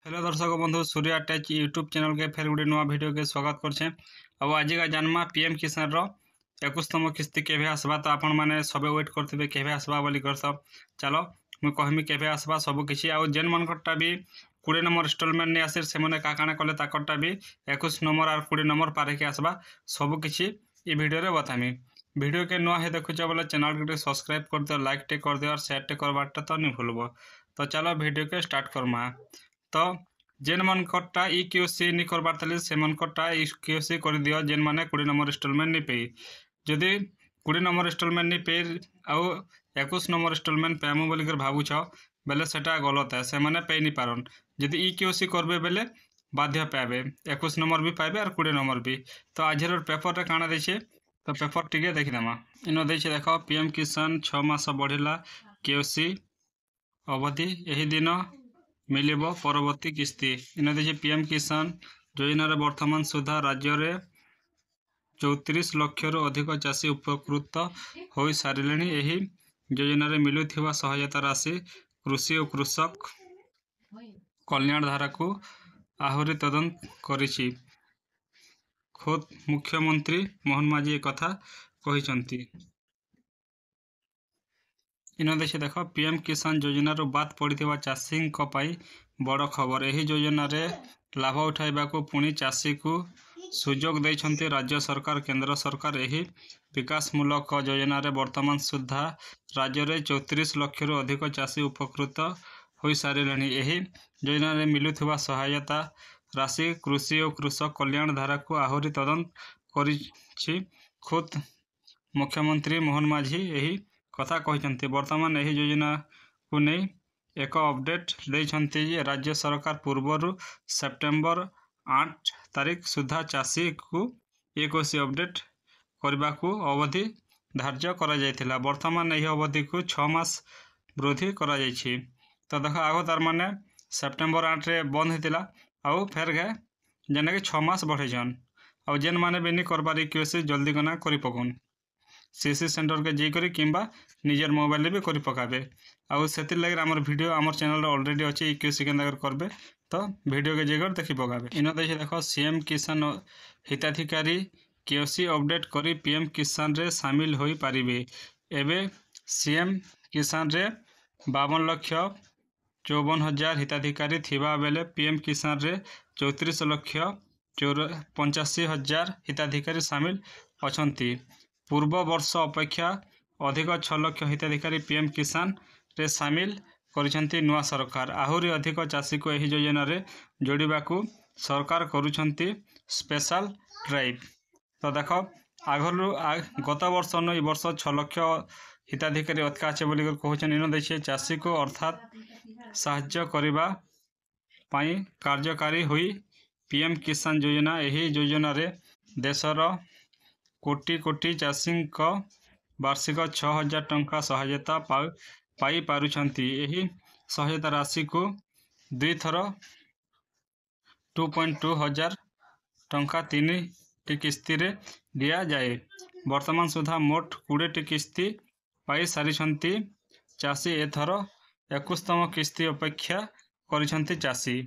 Hello दर्शक बंधु Surya take YouTube channel के फिर गोटे नुआ वीडियो के स्वागत करछे। अब आज का जानमा पीएम किसान रो 21तम किस्ती केबे आसबा तो आपण माने सबे वेट करथिबे केबे आसबा बोली करता। चलो मु कहमी केबे आसबा सब किछि आ जेन मनकटा भी 20 नंबर इंस्टॉलमेंट ने आसे से माने का काना कले ताकटा भी 21 नंबर और 20 नंबर पारे के आसबा सब किछि ई वीडियो रे बतामी। वीडियो के नुआ हे देखुछ बोले चैनल के सब्सक्राइब कर दियो, लाइक टे कर दियो और शेयर टे करबाटा तो नहीं भूलबो। तो चलो वीडियो के स्टार्ट करमा। तो जेन मनकटा ई क्यूसी नहीं करबार तले से मनकटा ई क्यूसी कर दियो जेन माने 20 नंबर इंस्टॉलमेंट नहीं पे। जदि 20 नंबर इंस्टॉलमेंट नहीं पे आउ 21 नंबर इंस्टॉलमेंट पेमु बोली कर भाबुछ बेले सेटा गलत है, से माने पे नहीं पारन। जदि ई क्यूसी करबे बेले बाध्य पाबे 21 नंबर भी पाबे और 20 नंबर भी। तो आजर पेपर रे काना देछे तो पेपर टिके देखि देमा। इनो देछे देखो पीएम किसान 6 मास बढ़िला क्यूसी अवधि एही दिन मिलिब परवर्ती किस्ती। इन देखे पीएम किसान योजना वर्तमान सुधा राज्य रे 34 लाख रु अधिक चाषी उपकृत हो सारे। यही योजना रे मिलुथिबा सहायता राशि कृषि और कृषक कल्याण धारा को आहुरी तदंत करिछि। खुद मुख्यमंत्री मोहन माझी एक कथा कहिसंती। इन देखे देख पीएम किसान योजना बात पड़ता चाषी बड़ खबर। यही योजना रे लाभ उठाइबा को पुणी चाषी को सुजोग देइछंती राज्य सरकार केंद्र सरकार। यही विकासमूलक योजना रे वर्तमान सुधा राज्य रे 34 लाख रु अधिक चाषी उपकृत हो सारे। यही योजना रे मिलुथिबा सहायता राशि कृषि और कृषक कल्याण धारा को आहुरी तदंत करिछि। खुद मुख्यमंत्री मोहन माझी यही कथा कहते। वर्तमान यही योजना को नहीं एक अपडेट देइछंती राज्य सरकार पूर्वर सेप्टेम्बर 8 तारीख सुधा चाषी को 21 अपडेट करने को अवधि धार्य करा जायथिला। वर्तमान यही अवधि को 6 मास वृद्धि करा जायछि। तो देख आग तार माने सेप्टेम्बर 8 रे बंद होता आउ फेर गए जेना कि 6 मास बढ़ेछन। आउ जेन माने भी नहीं करबारी क्यूसी जल्दी कना करि पकुन सीसी सेंटर के जी करी किंबा निजर मोबाइल भी करी पकाबे। आउ सेतिर लगे हमर वीडियो हमर चैनल ऑलरेडी अच्छे क्यूसी के अंदर करबे तो वीडियो के जगह देखि पकाबे। इन देखे देखो सीएम किसान हिताधिकारी क्यूसी अपडेट करी पीएम किसान रे शामिल होई पारिबे। एबे सीएम किसान रे 52,54,000 हिताधिकारी थिबा बेले पीएम किसान रे 34,85,000 हिताधिकारी शामिल अछंती। पूर्व वर्ष अपेक्षा अधिक 6 लाख हिताधिकारी पीएम किसान रे शामिल करिसंती नुआ सरकार। आहुरी अधिक चाषी को यही योजना रे जोड़िबा को सरकार करुछंती स्पेशल ड्राइव। तो देख आगलु गत वर्ष न ई वर्ष 6 लाख हिताधिकारी अधिक अच्छे बोली कहछन। इन देखिए चाषी को अर्थात साहाय्य करिबा पाई कार्यकारी हुई पीएम किसान योजना। यही योजना रे देशर कोटी कोटी चाषी वार्षिक 6,000 टंका सहायता पाई पारुछंती। यही सहायता राशि को 2 थर 2.2 हजार टंका 3 टी किस्ती रे दिया जाए। वर्तमान सुधा मोट 20 टी किस्ती पाई सारिछंती चाषी। एथर 21तम किस्ती अपेक्षा करिछंती चाषी।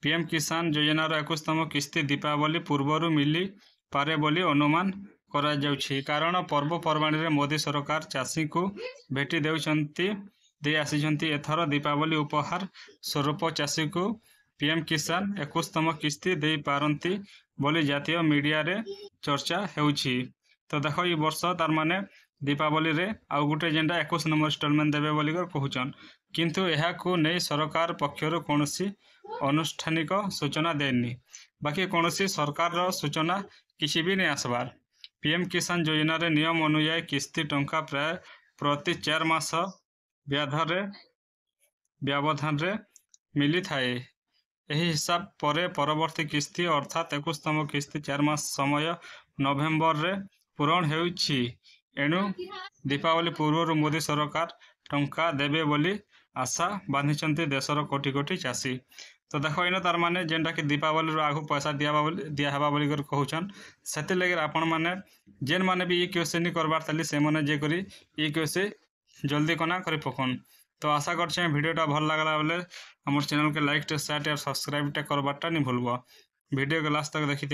पीएम किसान योजना रो 21तम किस्ती दीपावली पूर्वरु मिली पारे बोली अनुमान करा जाउछि। कारण पर्वपर्वाणी रे मोदी सरकार चाषी को भेटी देउछंती दे आसीछंती। एथर दीपावली उपहार स्वरूप चाषी को पीएम किसान 21तम किस्ती दे पारंती बोली जातीय मीडिया रे चर्चा हेउछि। तो देखो ई वर्ष तार माने दीपावली रे आउ गुटे जेंडा 21 नंबर इंस्टॉलमेंट देबे बोली कर कहउछन, किंतु एहा को नै सरकार पक्षरु कोनोसी अनुष्ठानिक सूचना देनी। बाकी कोनोसी सरकार रो सूचना किसी भी नहीं आसबार। पीएम किसान योजना रे नियम अनुसार किस्ती टंका प्राय प्रति 4 मास व्यवधान रे मिली थाए। यही हिसाब परे परवर्ती किस्ती अर्थात 21तम किस्ती 4 मास समय नवेम्बर रे पूरण हेउछि। एणु दीपावली पूर्व मोदी सरकार टंका देबे बोली आशा बांधिचंती देशर कोटी कोटी चाषी। तो देखो इन तार माने जेनटा कि दीपावली आगु पैसा दिया हवा बोली कर कहउछन। सेति लगे आपण माने जेन माने भी ई क्वेश्चन करबार तली से माने जे करी ई क्वेश्चन जल्दी कना करी पकोन। तो आशा करछे वीडियोटा भल लागला बोले हमर चैनल के लाइक टे शेयर टे सब्सक्राइब टे करबाटा नहीं भूलब। वीडियो के लास्ट तक देखि